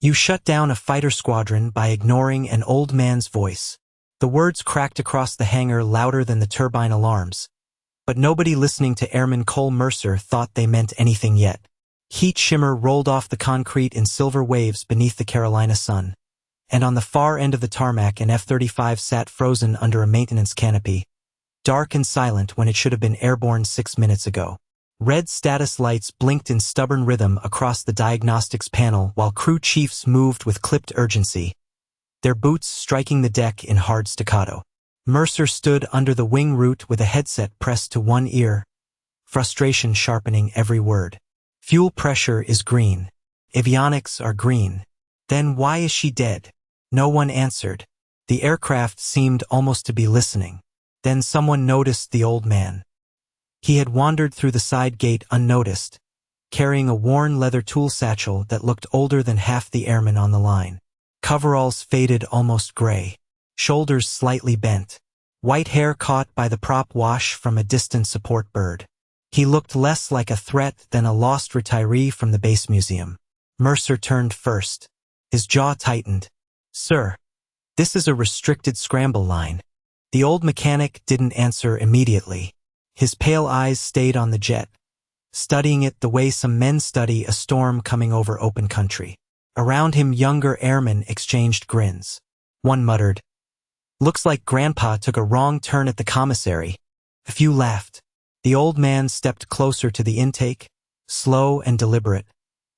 You shut down a fighter squadron by ignoring an old man's voice. The words cracked across the hangar louder than the turbine alarms. But nobody listening to Airman Cole Mercer thought they meant anything yet. Heat shimmer rolled off the concrete in silver waves beneath the Carolina sun. And on the far end of the tarmac, an F-35 sat frozen under a maintenance canopy, dark and silent when it should have been airborne 6 minutes ago. Red status lights blinked in stubborn rhythm across the diagnostics panel while crew chiefs moved with clipped urgency, their boots striking the deck in hard staccato. Mercer stood under the wing root with a headset pressed to one ear, frustration sharpening every word. Fuel pressure is green. Avionics are green. Then why is she dead? No one answered. The aircraft seemed almost to be listening. Then someone noticed the old man. He had wandered through the side gate unnoticed, carrying a worn leather tool satchel that looked older than half the airmen on the line. Coveralls faded almost gray, shoulders slightly bent, white hair caught by the prop wash from a distant support bird. He looked less like a threat than a lost retiree from the base museum. Mercer turned first. His jaw tightened. "Sir, this is a restricted scramble line." The old mechanic didn't answer immediately. His pale eyes stayed on the jet, studying it the way some men study a storm coming over open country. Around him, younger airmen exchanged grins. One muttered, "Looks like Grandpa took a wrong turn at the commissary." A few laughed. The old man stepped closer to the intake, slow and deliberate,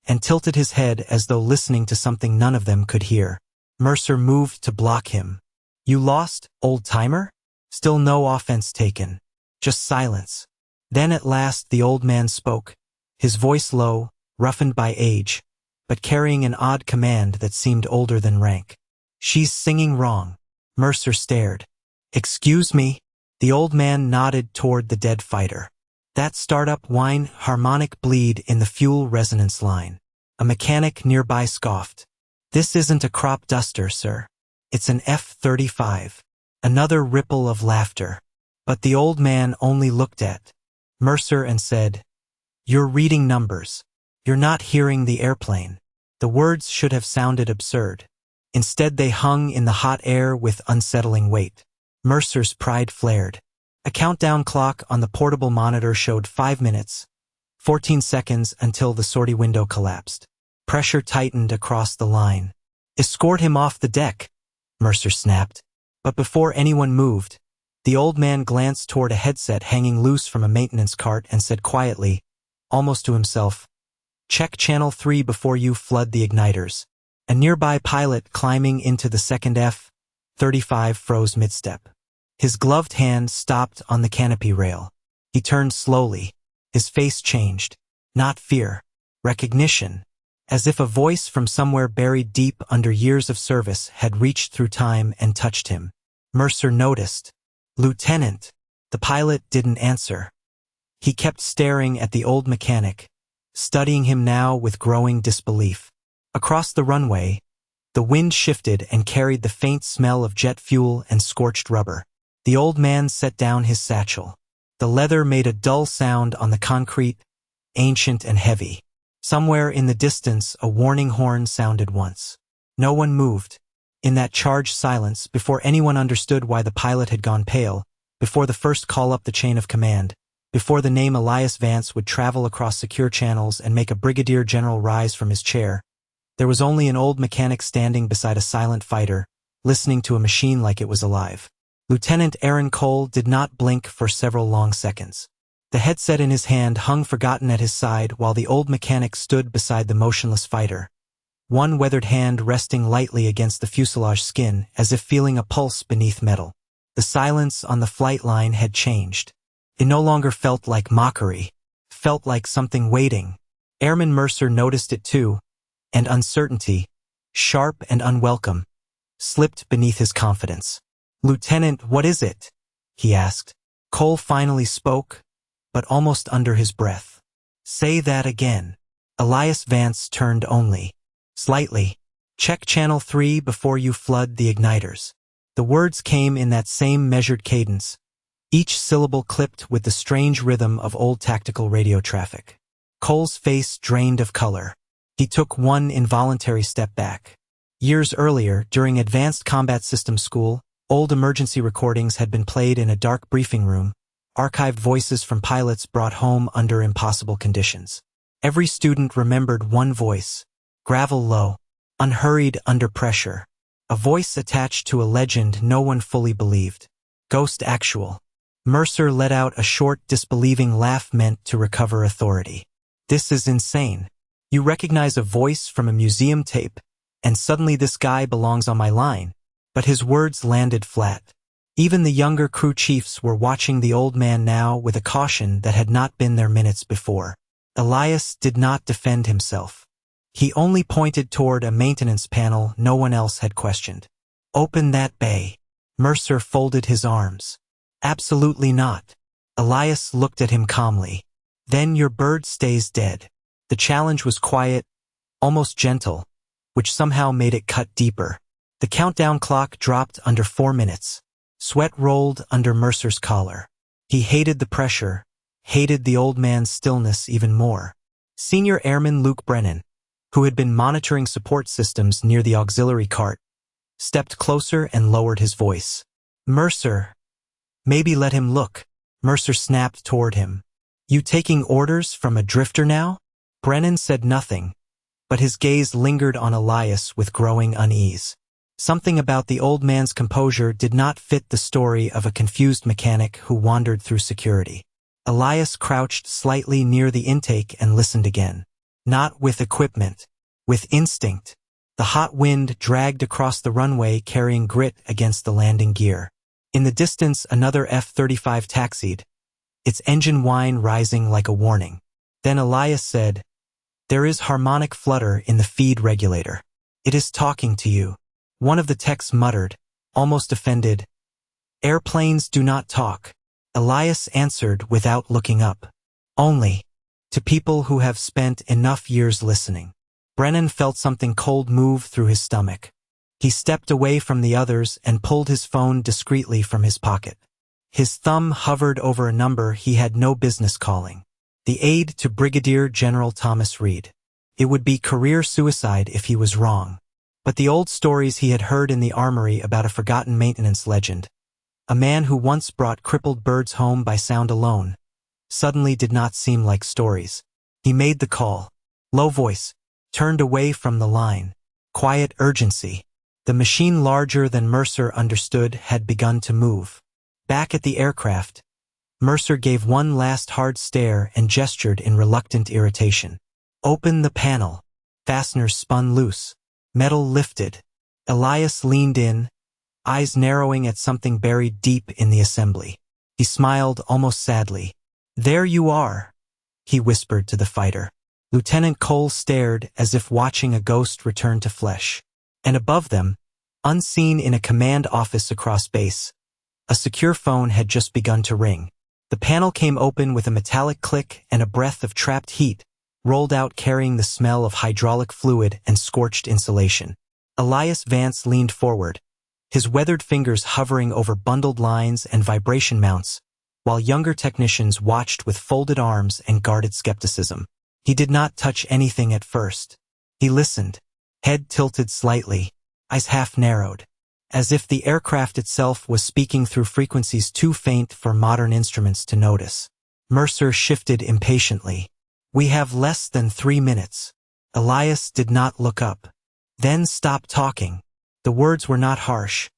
and tilted his head as though listening to something none of them could hear. Mercer moved to block him. "You lost, old-timer?" Still no offense taken. Just silence. Then at last the old man spoke, his voice low, roughened by age, but carrying an odd command that seemed older than rank. "She's singing wrong." Mercer stared. "Excuse me?" The old man nodded toward the dead fighter. "That startup whine, harmonic bleed in the fuel resonance line." A mechanic nearby scoffed. "This isn't a crop duster, sir. It's an F-35. Another ripple of laughter. But the old man only looked at Mercer and said, "You're reading numbers. You're not hearing the airplane." The words should have sounded absurd. Instead they hung in the hot air with unsettling weight. Mercer's pride flared. A countdown clock on the portable monitor showed 5 minutes, 14 seconds until the sortie window collapsed. Pressure tightened across the line. "Escort him off the deck," Mercer snapped. But before anyone moved, the old man glanced toward a headset hanging loose from a maintenance cart and said quietly, almost to himself, "Check channel 3 before you flood the igniters." A nearby pilot climbing into the second F-35 froze mid-step. His gloved hand stopped on the canopy rail. He turned slowly. His face changed. Not fear. Recognition. As if a voice from somewhere buried deep under years of service had reached through time and touched him. Mercer noticed. "Lieutenant." The pilot didn't answer. He kept staring at the old mechanic, studying him now with growing disbelief. Across the runway, the wind shifted and carried the faint smell of jet fuel and scorched rubber. The old man set down his satchel. The leather made a dull sound on the concrete, ancient and heavy. Somewhere in the distance, a warning horn sounded once. No one moved. In that charged silence, before anyone understood why the pilot had gone pale, before the first call up the chain of command, before the name Elias Vance would travel across secure channels and make a brigadier general rise from his chair, there was only an old mechanic standing beside a silent fighter, listening to a machine like it was alive. Lieutenant Aaron Cole did not blink for several long seconds. The headset in his hand hung forgotten at his side while the old mechanic stood beside the motionless fighter, one weathered hand resting lightly against the fuselage skin as if feeling a pulse beneath metal. The silence on the flight line had changed. It no longer felt like mockery, felt like something waiting. Airman Mercer noticed it too, and uncertainty, sharp and unwelcome, slipped beneath his confidence. "Lieutenant, what is it?" he asked. Cole finally spoke, but almost under his breath. "Say that again." Elias Vance turned only slightly. "Check channel 3 before you flood the igniters." The words came in that same measured cadence, each syllable clipped with the strange rhythm of old tactical radio traffic. Cole's face drained of color. He took one involuntary step back. Years earlier, during Advanced Combat Systems School, old emergency recordings had been played in a dark briefing room, archived voices from pilots brought home under impossible conditions. Every student remembered one voice, gravel low, unhurried under pressure, a voice attached to a legend no one fully believed. Ghost actual. Mercer let out a short, disbelieving laugh meant to recover authority. This is insane. You recognize a voice from a museum tape, and suddenly this guy belongs on my line. But his words landed flat. Even the younger crew chiefs were watching the old man now with a caution that had not been there minutes before. Elias did not defend himself. He only pointed toward a maintenance panel no one else had questioned. Open that bay. Mercer folded his arms. Absolutely not. Elias looked at him calmly. Then your bird stays dead. The challenge was quiet, almost gentle, which somehow made it cut deeper. The countdown clock dropped under 4 minutes. Sweat rolled under Mercer's collar. He hated the pressure, hated the old man's stillness even more. Senior Airman Luke Brennan, who had been monitoring support systems near the auxiliary cart, stepped closer and lowered his voice. Mercer. Maybe let him look. Mercer snapped toward him. You taking orders from a drifter now? Brennan said nothing, but his gaze lingered on Elias with growing unease. Something about the old man's composure did not fit the story of a confused mechanic who wandered through security. Elias crouched slightly near the intake and listened again. Not with equipment, with instinct. The hot wind dragged across the runway carrying grit against the landing gear. In the distance, another F-35 taxied, its engine whine rising like a warning. Then Elias said, There is harmonic flutter in the feed regulator. It is talking to you. One of the techs muttered, almost offended, Airplanes do not talk. Elias answered without looking up. Only to people who have spent enough years listening. Brennan felt something cold move through his stomach. He stepped away from the others and pulled his phone discreetly from his pocket. His thumb hovered over a number he had no business calling. The aide to Brigadier General Thomas Reed. It would be career suicide if he was wrong. But the old stories he had heard in the armory about a forgotten maintenance legend, a man who once brought crippled birds home by sound alone, suddenly did not seem like stories. He made the call. Low voice, turned away from the line. Quiet urgency. The machine larger than Mercer understood had begun to move. Back at the aircraft, Mercer gave one last hard stare and gestured in reluctant irritation. Open the panel. Fasteners spun loose. Metal lifted. Elias leaned in, eyes narrowing at something buried deep in the assembly. He smiled almost sadly. There you are, he whispered to the fighter. Lieutenant Cole stared as if watching a ghost return to flesh. And above them, unseen in a command office across base, a secure phone had just begun to ring. The panel came open with a metallic click and a breath of trapped heat rolled out carrying the smell of hydraulic fluid and scorched insulation. Elias Vance leaned forward, his weathered fingers hovering over bundled lines and vibration mounts, while younger technicians watched with folded arms and guarded skepticism. He did not touch anything at first. He listened, head tilted slightly, eyes half narrowed, as if the aircraft itself was speaking through frequencies too faint for modern instruments to notice. Mercer shifted impatiently. We have less than 3 minutes. Elias did not look up. Then stopped talking. The words were not harsh,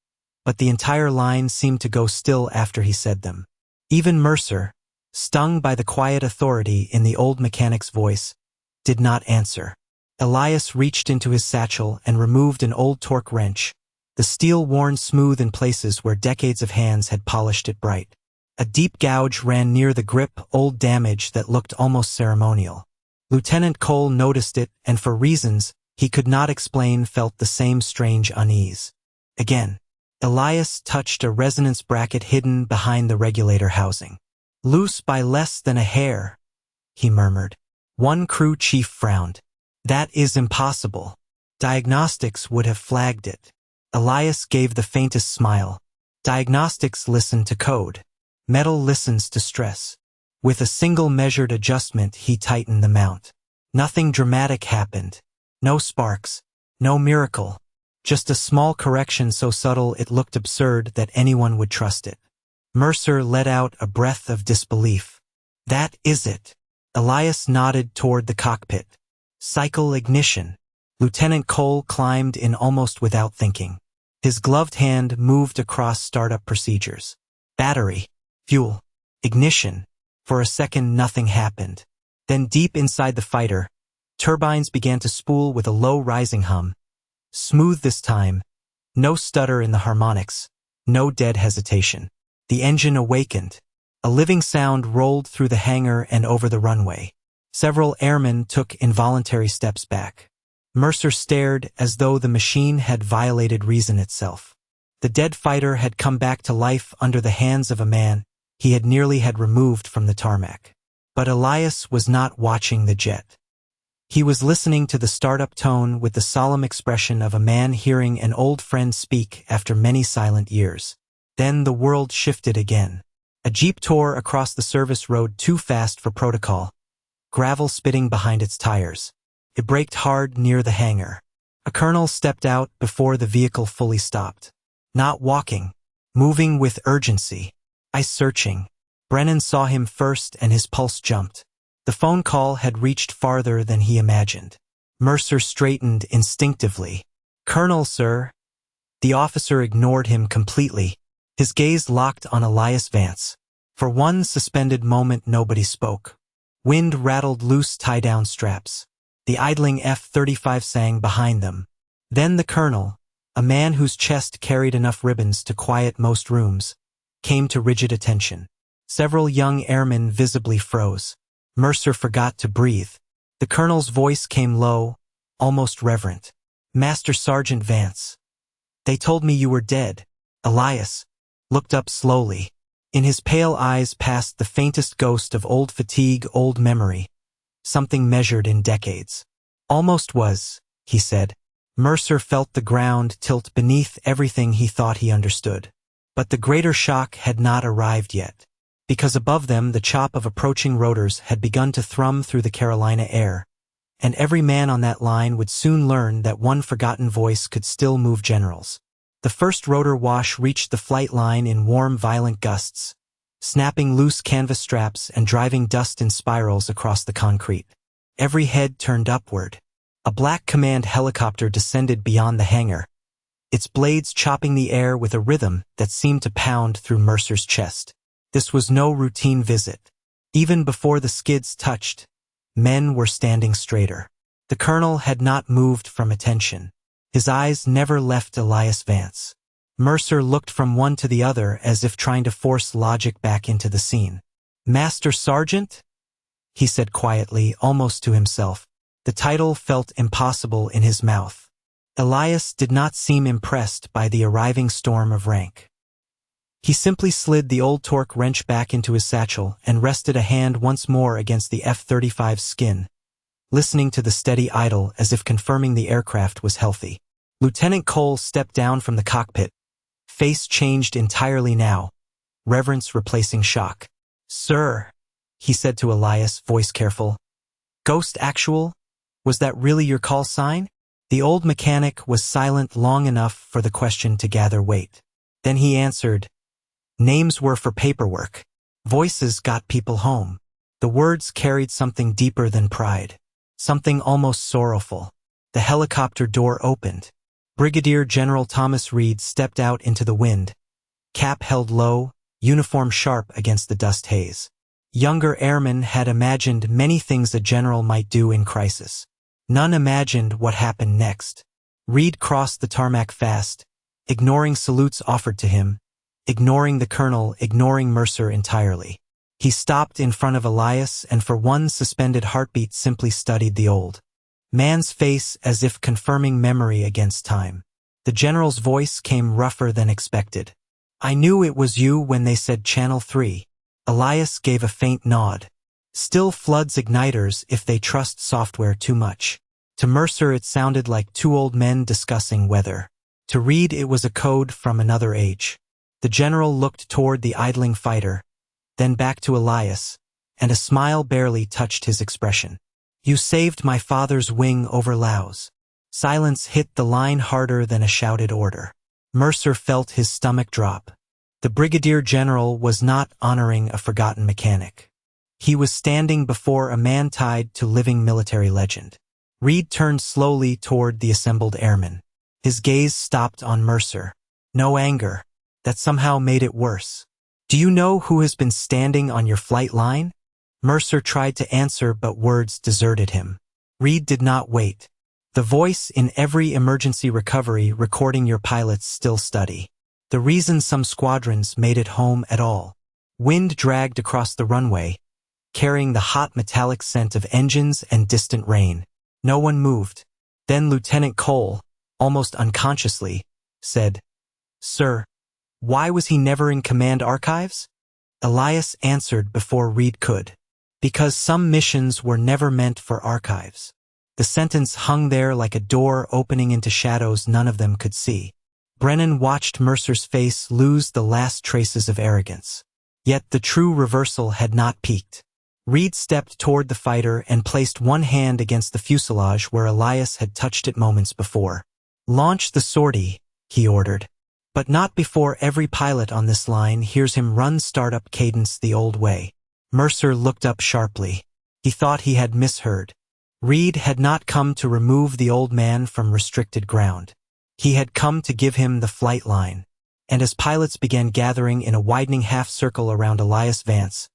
but the entire line seemed to go still after he said them. Even Mercer, stung by the quiet authority in the old mechanic's voice, did not answer. Elias reached into his satchel and removed an old torque wrench, the steel worn smooth in places where decades of hands had polished it bright. A deep gouge ran near the grip, old damage that looked almost ceremonial. Lieutenant Cole noticed it and for reasons he could not explain felt the same strange unease. Again, Elias touched a resonance bracket hidden behind the regulator housing. Loose by less than a hair, he murmured. One crew chief frowned. That is impossible. Diagnostics would have flagged it. Elias gave the faintest smile. Diagnostics listen to code. Metal listens to stress. With a single measured adjustment, he tightened the mount. Nothing dramatic happened. No sparks. No miracle. Just a small correction so subtle it looked absurd that anyone would trust it. Mercer let out a breath of disbelief. That is it. Elias nodded toward the cockpit. Cycle ignition. Lieutenant Cole climbed in almost without thinking. His gloved hand moved across startup procedures. Battery. Fuel. Ignition. For a second nothing happened. Then deep inside the fighter, turbines began to spool with a low rising hum. Smooth this time. No stutter in the harmonics. No dead hesitation. The engine awakened. A living sound rolled through the hangar and over the runway. Several airmen took involuntary steps back. Mercer stared as though the machine had violated reason itself. The dead fighter had come back to life under the hands of a man he had nearly had removed from the tarmac. But Elias was not watching the jet. He was listening to the startup tone with the solemn expression of a man hearing an old friend speak after many silent years. Then the world shifted again. A jeep tore across the service road too fast for protocol, gravel spitting behind its tires. It braked hard near the hangar. A colonel stepped out before the vehicle fully stopped. Not walking, moving with urgency. Eyes searching. Brennan saw him first and his pulse jumped. The phone call had reached farther than he imagined. Mercer straightened instinctively. "Colonel, sir." The officer ignored him completely. His gaze locked on Elias Vance. For one suspended moment nobody spoke. Wind rattled loose tie-down straps. The idling F-35 sang behind them. Then the colonel, a man whose chest carried enough ribbons to quiet most rooms, came to rigid attention. Several young airmen visibly froze. Mercer forgot to breathe. The colonel's voice came low, almost reverent. "Master Sergeant Vance. They told me you were dead." Elias looked up slowly. In his pale eyes passed the faintest ghost of old fatigue, old memory. Something measured in decades. "Almost was," he said. Mercer felt the ground tilt beneath everything he thought he understood. But the greater shock had not arrived yet. Because above them the chop of approaching rotors had begun to thrum through the Carolina air, and every man on that line would soon learn that one forgotten voice could still move generals. The first rotor wash reached the flight line in warm, violent gusts, snapping loose canvas straps and driving dust in spirals across the concrete. Every head turned upward. A black command helicopter descended beyond the hangar, its blades chopping the air with a rhythm that seemed to pound through Mercer's chest. This was no routine visit. Even before the skids touched, men were standing straighter. The colonel had not moved from attention. His eyes never left Elias Vance. Mercer looked from one to the other as if trying to force logic back into the scene. "Master Sergeant?" he said quietly, almost to himself. The title felt impossible in his mouth. Elias did not seem impressed by the arriving storm of rank. He simply slid the old torque wrench back into his satchel and rested a hand once more against the F-35's skin, listening to the steady idle as if confirming the aircraft was healthy. Lieutenant Cole stepped down from the cockpit. Face changed entirely now, reverence replacing shock. "Sir," he said to Elias, voice careful. "Ghost actual? Was that really your call sign?" The old mechanic was silent long enough for the question to gather weight. Then he answered, "Names were for paperwork. Voices got people home." The words carried something deeper than pride, something almost sorrowful. The helicopter door opened. Brigadier General Thomas Reed stepped out into the wind, cap held low, uniform sharp against the dust haze. Younger airmen had imagined many things a general might do in crisis. None imagined what happened next. Reed crossed the tarmac fast, ignoring salutes offered to him, ignoring the colonel, ignoring Mercer entirely. He stopped in front of Elias and for one suspended heartbeat simply studied the old man's face as if confirming memory against time. The general's voice came rougher than expected. "I knew it was you when they said Channel 3. Elias gave a faint nod. Still floods igniters if they trust software too much. To Mercer it sounded like two old men discussing weather. To Reed it was a code from another age. The general looked toward the idling fighter, then back to Elias, and a smile barely touched his expression. You saved my father's wing over Laos. Silence hit the line harder than a shouted order. Mercer felt his stomach drop. The brigadier general was not honoring a forgotten mechanic. He was standing before a man tied to living military legend. Reed turned slowly toward the assembled airmen. His gaze stopped on Mercer. No anger. That somehow made it worse. Do you know who has been standing on your flight line? Mercer tried to answer, but words deserted him. Reed did not wait. The voice in every emergency recovery recording your pilots still study. The reason some squadrons made it home at all. Wind dragged across the runway, carrying the hot metallic scent of engines and distant rain. No one moved. Then Lieutenant Cole, almost unconsciously, said, "Sir, why was he never in command archives?" Elias answered before Reed could. Because some missions were never meant for archives. The sentence hung there like a door opening into shadows none of them could see. Brennan watched Mercer's face lose the last traces of arrogance. Yet the true reversal had not peaked. Reed stepped toward the fighter and placed one hand against the fuselage where Elias had touched it moments before. "Launch the sortie," he ordered. But not before every pilot on this line hears him run startup cadence the old way. Mercer looked up sharply. He thought he had misheard. Reed had not come to remove the old man from restricted ground. He had come to give him the flight line. And as pilots began gathering in a widening half-circle around Elias Vance,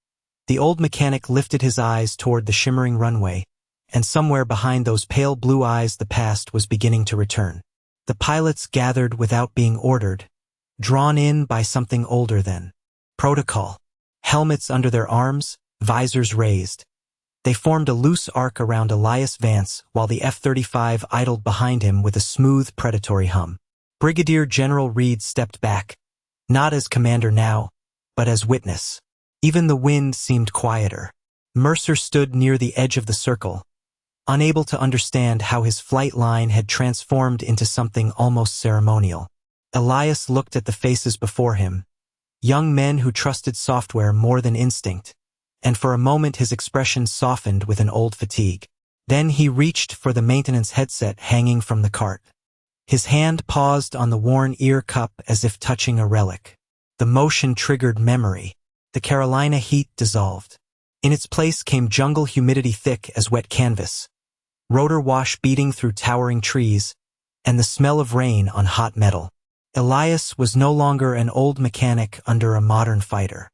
the old mechanic lifted his eyes toward the shimmering runway, and somewhere behind those pale blue eyes the past was beginning to return. The pilots gathered without being ordered, drawn in by something older than protocol. Helmets under their arms, visors raised. They formed a loose arc around Elias Vance while the F-35 idled behind him with a smooth, predatory hum. Brigadier General Reed stepped back, not as commander now, but as witness. Even the wind seemed quieter. Mercer stood near the edge of the circle, unable to understand how his flight line had transformed into something almost ceremonial. Elias looked at the faces before him, young men who trusted software more than instinct, and for a moment his expression softened with an old fatigue. Then he reached for the maintenance headset hanging from the cart. His hand paused on the worn ear cup as if touching a relic. The motion triggered memory. The Carolina heat dissolved. In its place came jungle humidity thick as wet canvas, rotor wash beating through towering trees, and the smell of rain on hot metal. Elias was no longer an old mechanic under a modern fighter.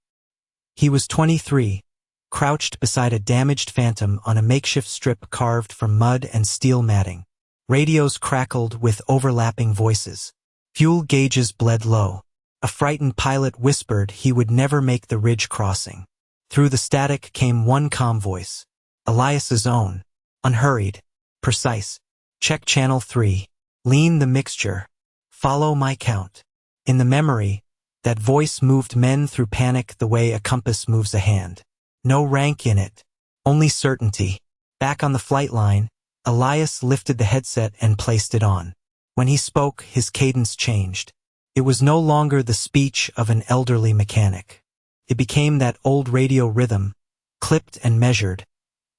He was 23, crouched beside a damaged Phantom on a makeshift strip carved from mud and steel matting. Radios crackled with overlapping voices. Fuel gauges bled low. A frightened pilot whispered he would never make the ridge crossing. Through the static came one calm voice. Elias's own. Unhurried. Precise. Check channel 3. Lean the mixture. Follow my count. In the memory, that voice moved men through panic the way a compass moves a hand. No rank in it. Only certainty. Back on the flight line, Elias lifted the headset and placed it on. When he spoke, his cadence changed. It was no longer the speech of an elderly mechanic. It became that old radio rhythm, clipped and measured,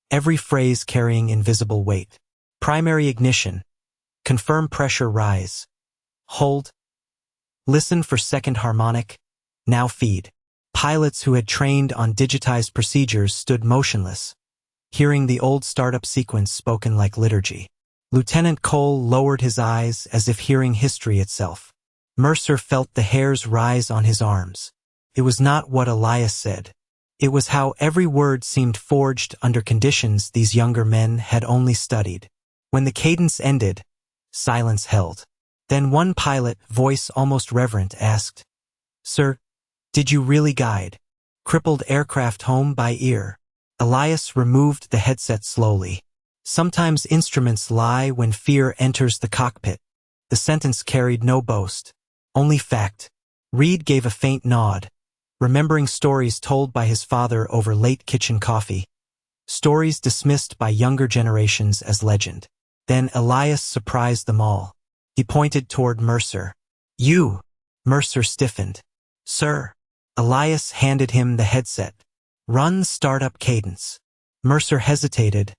every phrase carrying invisible weight. Primary ignition. Confirm pressure rise. Hold. Listen for second harmonic. Now feed. Pilots who had trained on digitized procedures stood motionless, hearing the old startup sequence spoken like liturgy. Lieutenant Cole lowered his eyes as if hearing history itself. Mercer felt the hairs rise on his arms. It was not what Elias said. It was how every word seemed forged under conditions these younger men had only studied. When the cadence ended, silence held. Then one pilot, voice almost reverent, asked, "Sir, did you really guide crippled aircraft home by ear?" Elias removed the headset slowly. Sometimes instruments lie when fear enters the cockpit. The sentence carried no boast, only fact. Reed gave a faint nod, remembering stories told by his father over late kitchen coffee, stories dismissed by younger generations as legend. Then Elias surprised them all. He pointed toward Mercer. "You!" Mercer stiffened. "Sir." Elias handed him the headset. "Run startup cadence." Mercer hesitated,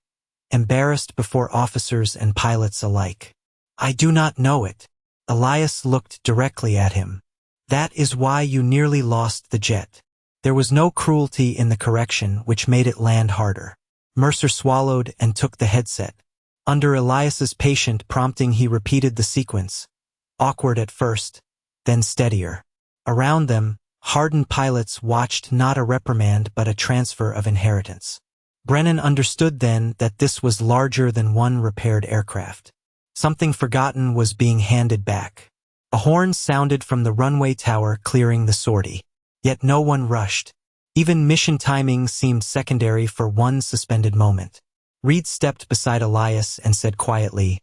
embarrassed before officers and pilots alike. I do not know it. Elias looked directly at him. That is why you nearly lost the jet. There was no cruelty in the correction, which made it land harder. Mercer swallowed and took the headset. Under Elias's patient prompting, he repeated the sequence. Awkward at first, then steadier. Around them, hardened pilots watched not a reprimand but a transfer of inheritance. Brennan understood then that this was larger than one repaired aircraft. Something forgotten was being handed back. A horn sounded from the runway tower, clearing the sortie. Yet no one rushed. Even mission timing seemed secondary for one suspended moment. Reed stepped beside Elias and said quietly,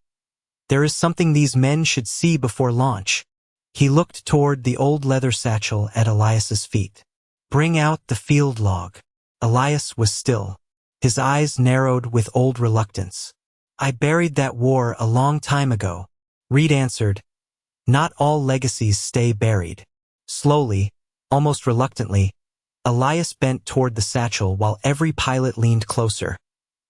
"There is something these men should see before launch." He looked toward the old leather satchel at Elias's feet. "Bring out the field log." Elias was still. His eyes narrowed with old reluctance. "I buried that war a long time ago," Reed answered. "Not all legacies stay buried." Slowly, almost reluctantly, Elias bent toward the satchel while every pilot leaned closer,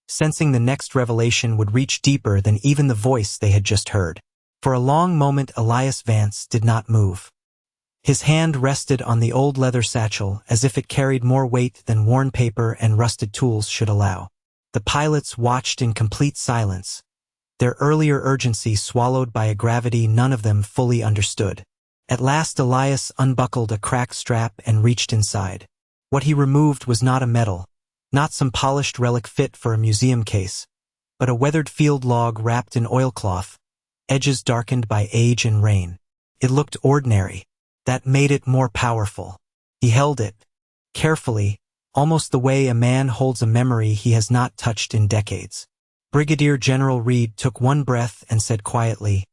sensing the next revelation would reach deeper than even the voice they had just heard. For a long moment Elias Vance did not move. His hand rested on the old leather satchel as if it carried more weight than worn paper and rusted tools should allow. The pilots watched in complete silence, their earlier urgency swallowed by a gravity none of them fully understood. At last Elias unbuckled a cracked strap and reached inside. What he removed was not a medal, not some polished relic fit for a museum case, but a weathered field log wrapped in oilcloth, edges darkened by age and rain. It looked ordinary. That made it more powerful. He held it, carefully, almost the way a man holds a memory he has not touched in decades. Brigadier General Reed took one breath and said quietly,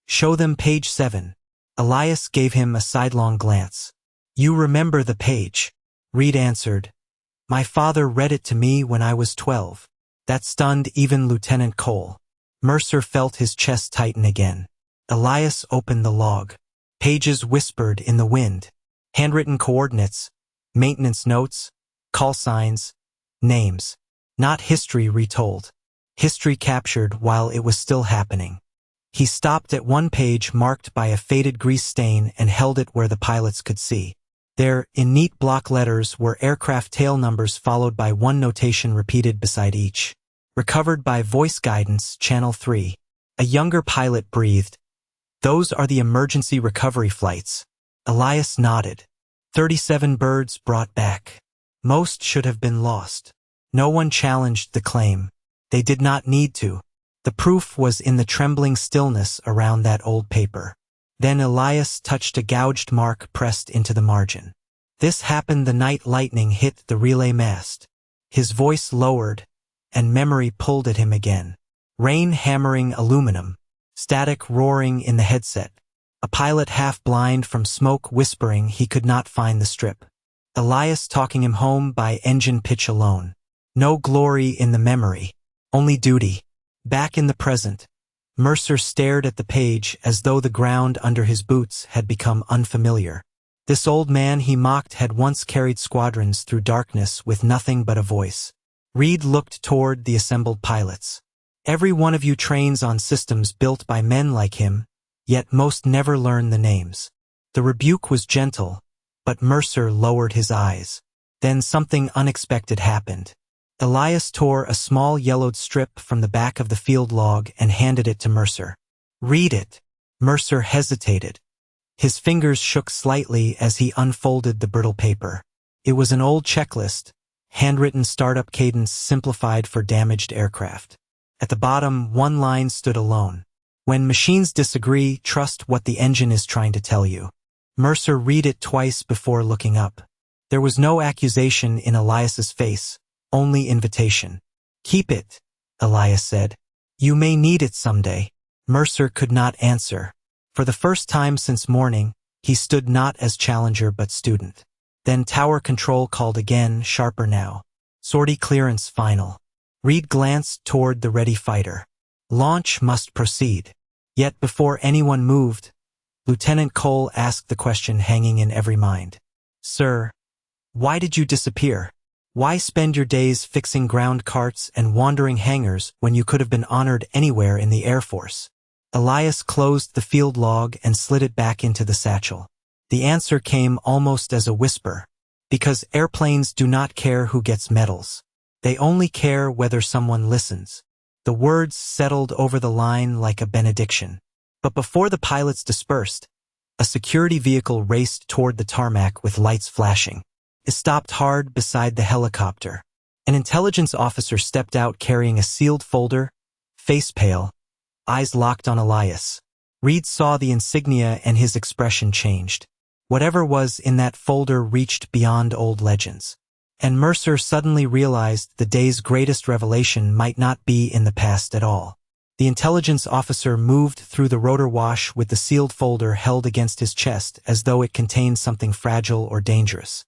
"Show them page 7. Elias gave him a sidelong glance. "You remember the page?" Reed answered. "My father read it to me when I was 12. That stunned even Lieutenant Cole. Mercer felt his chest tighten again. Elias opened the log. Pages whispered in the wind. Handwritten coordinates, maintenance notes, call signs, names. Not history retold. History captured while it was still happening. He stopped at one page marked by a faded grease stain and held it where the pilots could see. There, in neat block letters, were aircraft tail numbers followed by one notation repeated beside each. Recovered by voice guidance, Channel 3. A younger pilot breathed. "Those are the emergency recovery flights." Elias nodded. 37 birds brought back. Most should have been lost. No one challenged the claim. They did not need to. The proof was in the trembling stillness around that old paper. Then Elias touched a gouged mark pressed into the margin. "This happened the night lightning hit the relay mast." His voice lowered, and memory pulled at him again. Rain hammering aluminum. Static roaring in the headset. A pilot half blind from smoke whispering he could not find the strip. Elias talking him home by engine pitch alone. No glory in the memory. Only duty. Back in the present, Mercer stared at the page as though the ground under his boots had become unfamiliar. This old man he mocked had once carried squadrons through darkness with nothing but a voice. Reed looked toward the assembled pilots. "Every one of you trains on systems built by men like him, yet most never learn the names." The rebuke was gentle, but Mercer lowered his eyes. Then something unexpected happened. Elias tore a small yellowed strip from the back of the field log and handed it to Mercer. "Read it." Mercer hesitated. His fingers shook slightly as he unfolded the brittle paper. It was an old checklist, handwritten startup cadence simplified for damaged aircraft. At the bottom, one line stood alone. "When machines disagree, trust what the engine is trying to tell you." Mercer read it twice before looking up. There was no accusation in Elias's face, only invitation. "Keep it," Elias said. "You may need it someday." Mercer could not answer. For the first time since morning, he stood not as challenger but student. Then tower control called again, sharper now. "Sortie clearance final." Reed glanced toward the ready fighter. Launch must proceed. Yet before anyone moved, Lieutenant Cole asked the question hanging in every mind. "Sir, why did you disappear? Why spend your days fixing ground carts and wandering hangars when you could have been honored anywhere in the Air Force? Elias closed the field log and slid it back into the satchel. The answer came almost as a whisper. Because airplanes do not care who gets medals. They only care whether someone listens. The words settled over the line like a benediction. But before the pilots dispersed, a security vehicle raced toward the tarmac with lights flashing. It stopped hard beside the helicopter. An intelligence officer stepped out carrying a sealed folder, face pale, eyes locked on Elias. Reed saw the insignia and his expression changed. Whatever was in that folder reached beyond old legends. And Mercer suddenly realized the day's greatest revelation might not be in the past at all. The intelligence officer moved through the rotor wash with the sealed folder held against his chest as though it contained something fragile or dangerous.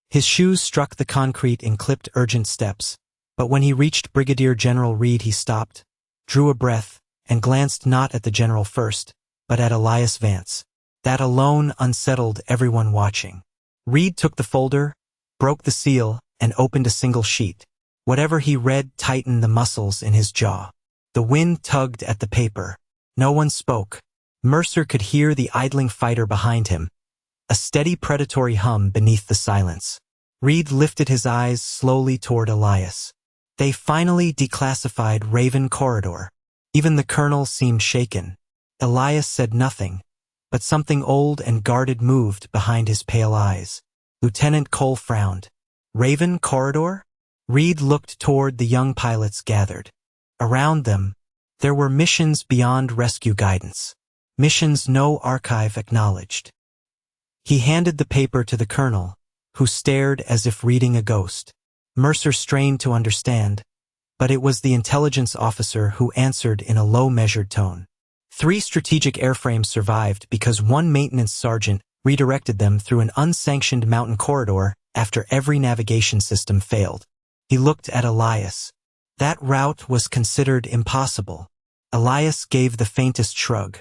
His shoes struck the concrete in clipped urgent steps, but when he reached Brigadier General Reed he stopped, drew a breath, and glanced not at the general first, but at Elias Vance. That alone unsettled everyone watching. Reed took the folder, broke the seal, and opened a single sheet. Whatever he read tightened the muscles in his jaw. The wind tugged at the paper. No one spoke. Mercer could hear the idling fighter behind him, a steady predatory hum beneath the silence. Reed lifted his eyes slowly toward Elias. They finally declassified Raven Corridor. Even the colonel seemed shaken. Elias said nothing, but something old and guarded moved behind his pale eyes. Lieutenant Cole frowned. Raven Corridor? Reed looked toward the young pilots gathered. Around them, there were missions beyond rescue guidance. Missions no archive acknowledged. He handed the paper to the colonel, who stared as if reading a ghost. Mercer strained to understand, but it was the intelligence officer who answered in a low, measured tone. 3 strategic airframes survived because one maintenance sergeant redirected them through an unsanctioned mountain corridor after every navigation system failed. He looked at Elias. That route was considered impossible. Elias gave the faintest shrug.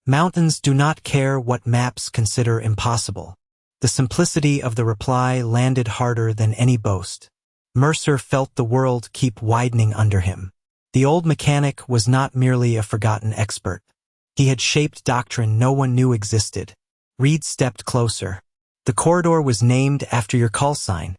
Mountains do not care what maps consider impossible. The simplicity of the reply landed harder than any boast. Mercer felt the world keep widening under him. The old mechanic was not merely a forgotten expert. He had shaped doctrine no one knew existed. Reed stepped closer. The corridor was named after your call sign.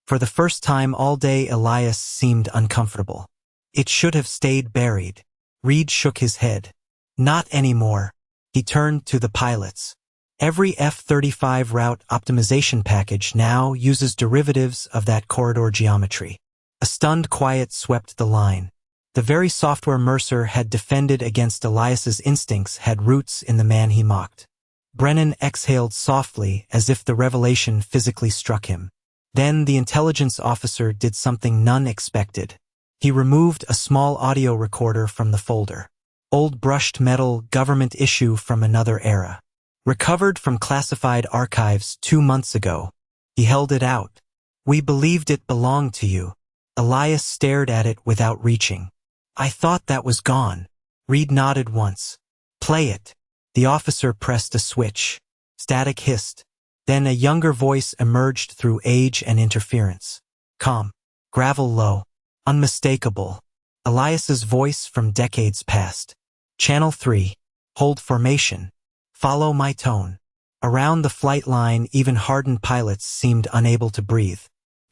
For the first time all day Elias seemed uncomfortable. It should have stayed buried. Reed shook his head. Not anymore. He turned to the pilots. Every F-35 route optimization package now uses derivatives of that corridor geometry. A stunned quiet swept the line. The very software Mercer had defended against Elias's instincts had roots in the man he mocked. Brennan exhaled softly as if the revelation physically struck him. Then the intelligence officer did something none expected. He removed a small audio recorder from the folder. Old brushed metal government issue from another era. Recovered from classified archives 2 months ago. He held it out. We believed it belonged to you. Elias stared at it without reaching. I thought that was gone. Reed nodded once. Play it. The officer pressed a switch. Static hissed. Then a younger voice emerged through age and interference. Calm. Gravel low. Unmistakable. Elias's voice from decades past. Channel 3. Hold formation. Follow my tone. Around the flight line, even hardened pilots seemed unable to breathe.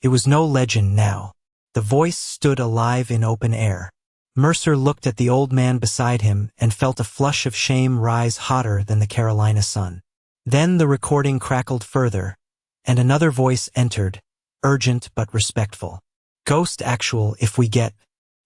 It was no legend now. The voice stood alive in open air. Mercer looked at the old man beside him and felt a flush of shame rise hotter than the Carolina sun. Then the recording crackled further, and another voice entered, urgent but respectful. Ghost actual if we get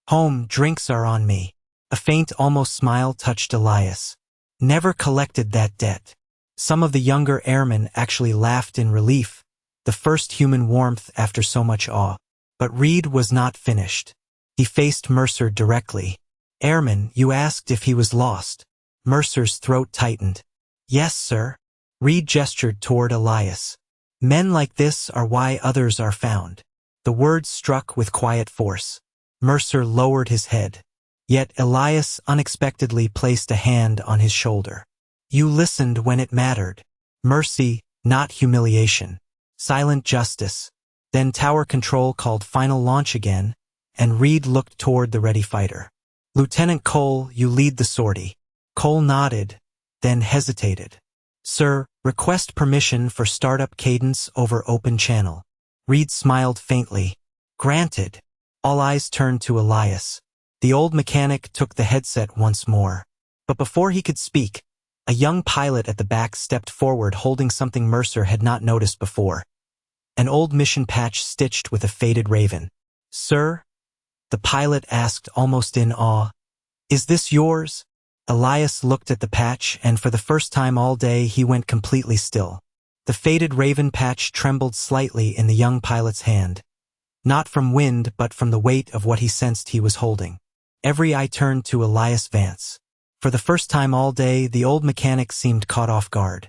home, drinks are on me. A faint almost smile touched Elias. Never collected that debt. Some of the younger airmen actually laughed in relief, the first human warmth after so much awe. But Reed was not finished. He faced Mercer directly. Airman, you asked if he was lost. Mercer's throat tightened. Yes, sir. Reed gestured toward Elias. Men like this are why others are found. The words struck with quiet force. Mercer lowered his head. Yet Elias unexpectedly placed a hand on his shoulder. You listened when it mattered. Mercy, not humiliation. Silent justice. Then tower control called final launch again, and Reed looked toward the ready fighter. "Lieutenant Cole, you lead the sortie." Cole nodded, then hesitated. "Sir, request permission for startup cadence over open channel." Reed smiled faintly. "Granted." All eyes turned to Elias. The old mechanic took the headset once more. But before he could speak, a young pilot at the back stepped forward holding something Mercer had not noticed before. An old mission patch stitched with a faded raven. "Sir?" the pilot asked almost in awe. "Is this yours?" Elias looked at the patch, and for the first time all day he went completely still. The faded raven patch trembled slightly in the young pilot's hand. Not from wind, but from the weight of what he sensed he was holding. Every eye turned to Elias Vance. For the first time all day, the old mechanic seemed caught off guard.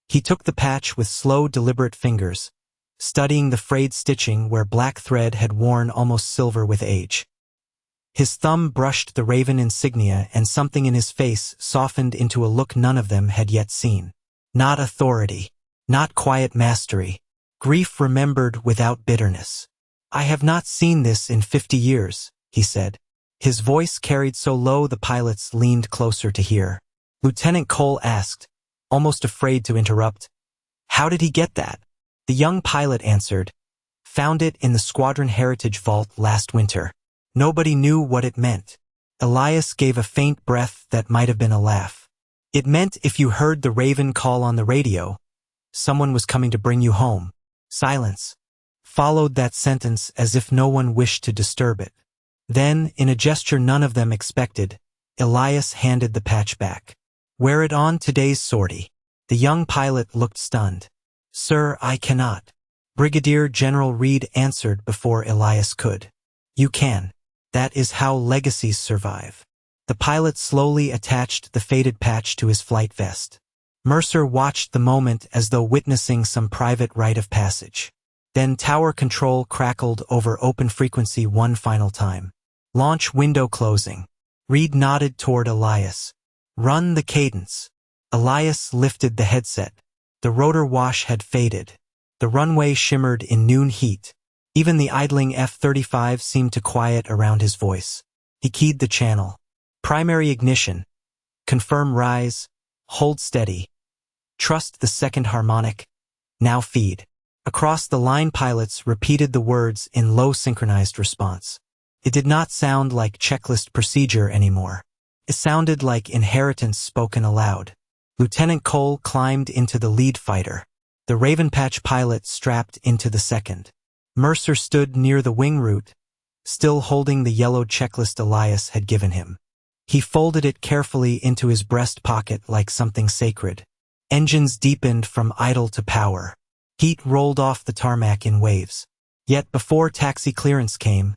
He took the patch with slow, deliberate fingers, studying the frayed stitching where black thread had worn almost silver with age. His thumb brushed the raven insignia, and something in his face softened into a look none of them had yet seen. Not authority, not quiet mastery, grief remembered without bitterness. "I have not seen this in 50 years, he said. His voice carried so low the pilots leaned closer to hear. Lieutenant Cole asked, almost afraid to interrupt, "How did he get that?" The young pilot answered, "Found it in the Squadron Heritage Vault last winter." Nobody knew what it meant. Elias gave a faint breath that might have been a laugh. "It meant if you heard the raven call on the radio, someone was coming to bring you home." Silence followed that sentence as if no one wished to disturb it. Then, in a gesture none of them expected, Elias handed the patch back. "Wear it on today's sortie." The young pilot looked stunned. "Sir, I cannot." Brigadier General Reed answered before Elias could. "You can. That is how legacies survive." The pilot slowly attached the faded patch to his flight vest. Mercer watched the moment as though witnessing some private rite of passage. Then tower control crackled over open frequency one final time. "Launch window closing." Reed nodded toward Elias. "Run the cadence." Elias lifted the headset. The rotor wash had faded. The runway shimmered in noon heat. Even the idling F-35 seemed to quiet around his voice. He keyed the channel. "Primary ignition. Confirm rise. Hold steady. Trust the second harmonic. Now feed." Across the line pilots repeated the words in low synchronized response. It did not sound like checklist procedure anymore. It sounded like inheritance spoken aloud. Lieutenant Cole climbed into the lead fighter. The Ravenpatch pilot strapped into the second. Mercer stood near the wing root, still holding the yellowed checklist Elias had given him. He folded it carefully into his breast pocket like something sacred. Engines deepened from idle to power. Heat rolled off the tarmac in waves. Yet before taxi clearance came,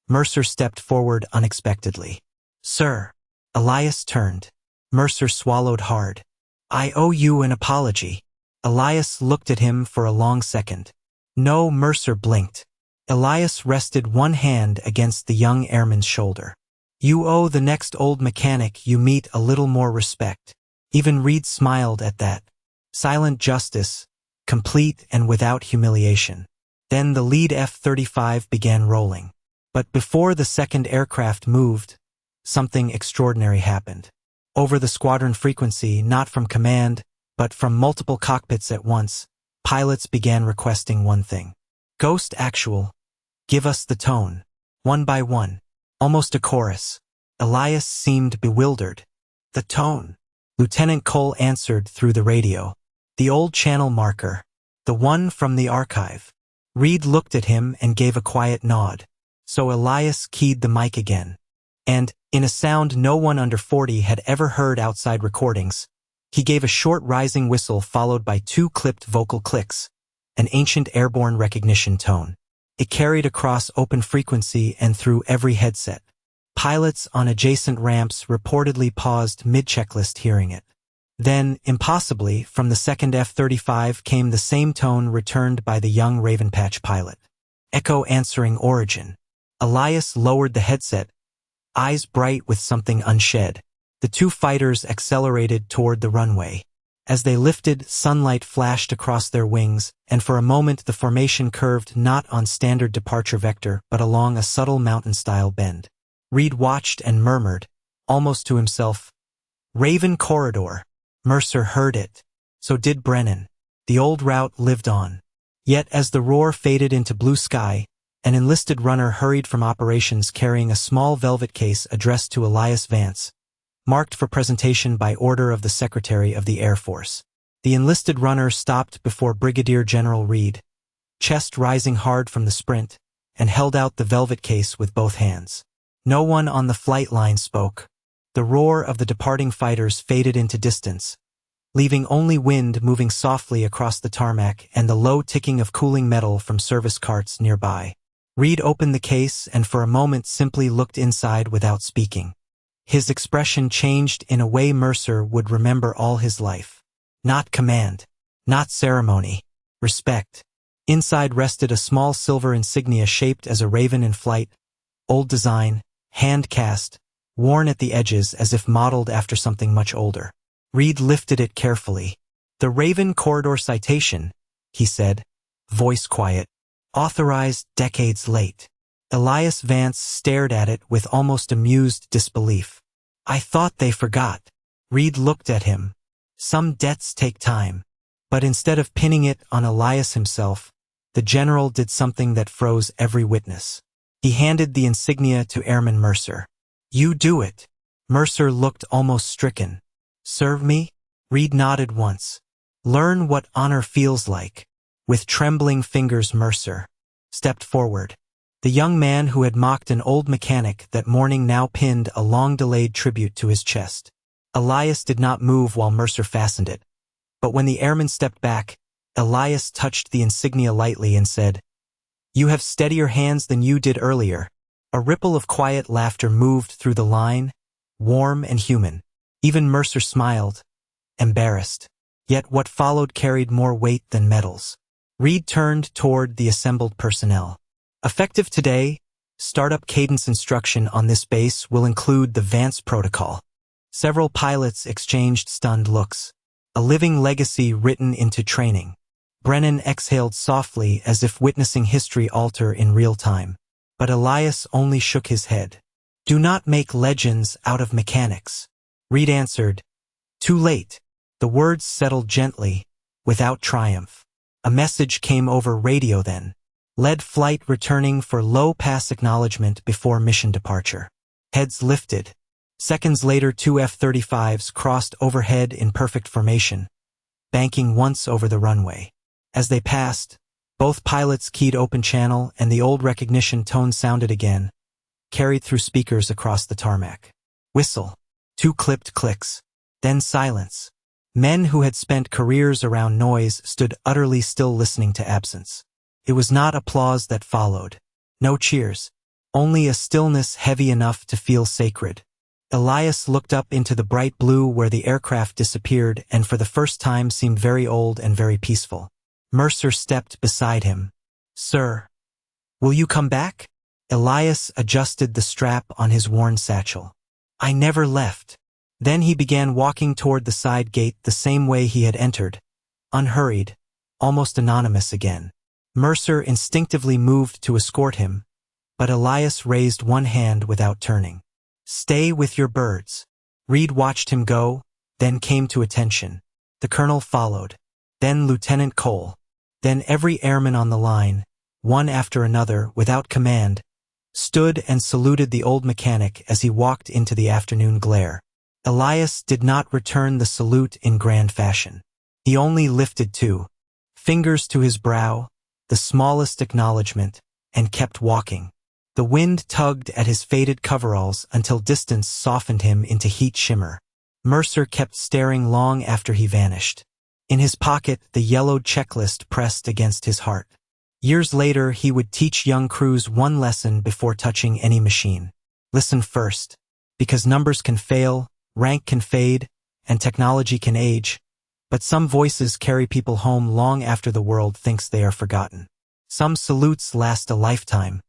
Mercer stepped forward unexpectedly. "Sir." Elias turned. Mercer swallowed hard. "I owe you an apology." Elias looked at him for a long second. "No," Mercer blinked. Elias rested one hand against the young airman's shoulder. "You owe the next old mechanic you meet a little more respect." Even Reed smiled at that. Silent justice, complete and without humiliation. Then the lead F-35 began rolling. But before the second aircraft moved, something extraordinary happened. Over the squadron frequency, not from command, but from multiple cockpits at once, pilots began requesting one thing. "Ghost Actual, give us the tone." One by one, almost a chorus. Elias seemed bewildered. "The tone." Lieutenant Cole answered through the radio. "The old channel marker. The one from the archive." Reed looked at him and gave a quiet nod. So Elias keyed the mic again. And, in a sound no one under 40 had ever heard outside recordings, he gave a short rising whistle followed by two clipped vocal clicks, an ancient airborne recognition tone. It carried across open frequency and through every headset. Pilots on adjacent ramps reportedly paused mid-checklist hearing it. Then, impossibly, from the second F-35 came the same tone returned by the young Ravenpatch pilot. Echo answering origin. Elias lowered the headset, eyes bright with something unshed. The two fighters accelerated toward the runway. As they lifted, sunlight flashed across their wings, and for a moment the formation curved not on standard departure vector but along a subtle mountain-style bend. Reed watched and murmured, almost to himself, "Raven Corridor." Mercer heard it. So did Brennan. The old route lived on. Yet as the roar faded into blue sky, an enlisted runner hurried from operations carrying a small velvet case addressed to Elias Vance, marked for presentation by order of the Secretary of the Air Force. The enlisted runner stopped before Brigadier General Reed, chest rising hard from the sprint, and held out the velvet case with both hands. No one on the flight line spoke. The roar of the departing fighters faded into distance, leaving only wind moving softly across the tarmac and the low ticking of cooling metal from service carts nearby. Reed opened the case and for a moment simply looked inside without speaking. His expression changed in a way Mercer would remember all his life. Not command. Not ceremony. Respect. Inside rested a small silver insignia shaped as a raven in flight, old design, hand-cast, worn at the edges as if modeled after something much older. Reed lifted it carefully. "The Raven Corridor Citation," he said, voice quiet. "Authorized decades late." Elias Vance stared at it with almost amused disbelief. "I thought they forgot." Reed looked at him. "Some debts take time." But instead of pinning it on Elias himself, the general did something that froze every witness. He handed the insignia to Airman Mercer. "You do it." Mercer looked almost stricken. "Serve me?" Reed nodded once. "Learn what honor feels like." With trembling fingers Mercer stepped forward. The young man who had mocked an old mechanic that morning now pinned a long-delayed tribute to his chest. Elias did not move while Mercer fastened it. But when the airman stepped back, Elias touched the insignia lightly and said, "You have steadier hands than you did earlier." A ripple of quiet laughter moved through the line, warm and human. Even Mercer smiled, embarrassed. Yet what followed carried more weight than medals. Reed turned toward the assembled personnel. "Effective today, startup cadence instruction on this base will include the Vance Protocol." Several pilots exchanged stunned looks. A living legacy written into training. Brennan exhaled softly as if witnessing history alter in real time. But Elias only shook his head. "Do not make legends out of mechanics." Reed answered, "Too late." The words settled gently, without triumph. A message came over radio then. Lead flight returning for low-pass acknowledgement before mission departure. Heads lifted. Seconds later 2 F-35s crossed overhead in perfect formation, banking once over the runway. As they passed, both pilots keyed open channel and the old recognition tone sounded again, carried through speakers across the tarmac. Whistle. 2 clipped clicks. Then silence. Men who had spent careers around noise stood utterly still listening to absence. It was not applause that followed. No cheers. Only a stillness heavy enough to feel sacred. Elias looked up into the bright blue where the aircraft disappeared and for the first time seemed very old and very peaceful. Mercer stepped beside him. "Sir, will you come back?" Elias adjusted the strap on his worn satchel. "I never left." Then he began walking toward the side gate the same way he had entered, unhurried, almost anonymous again. Mercer instinctively moved to escort him, but Elias raised one hand without turning. "Stay with your birds." Reed watched him go, then came to attention. The colonel followed, then Lieutenant Cole, then every airman on the line, one after another, without command, stood and saluted the old mechanic as he walked into the afternoon glare. Elias did not return the salute in grand fashion. He only lifted 2 fingers to his brow, the smallest acknowledgement, and kept walking. The wind tugged at his faded coveralls until distance softened him into heat shimmer. Mercer kept staring long after he vanished. In his pocket, the yellowed checklist pressed against his heart. Years later, he would teach young crews one lesson before touching any machine. Listen first. Because numbers can fail, rank can fade, and technology can age, but some voices carry people home long after the world thinks they are forgotten. Some salutes last a lifetime,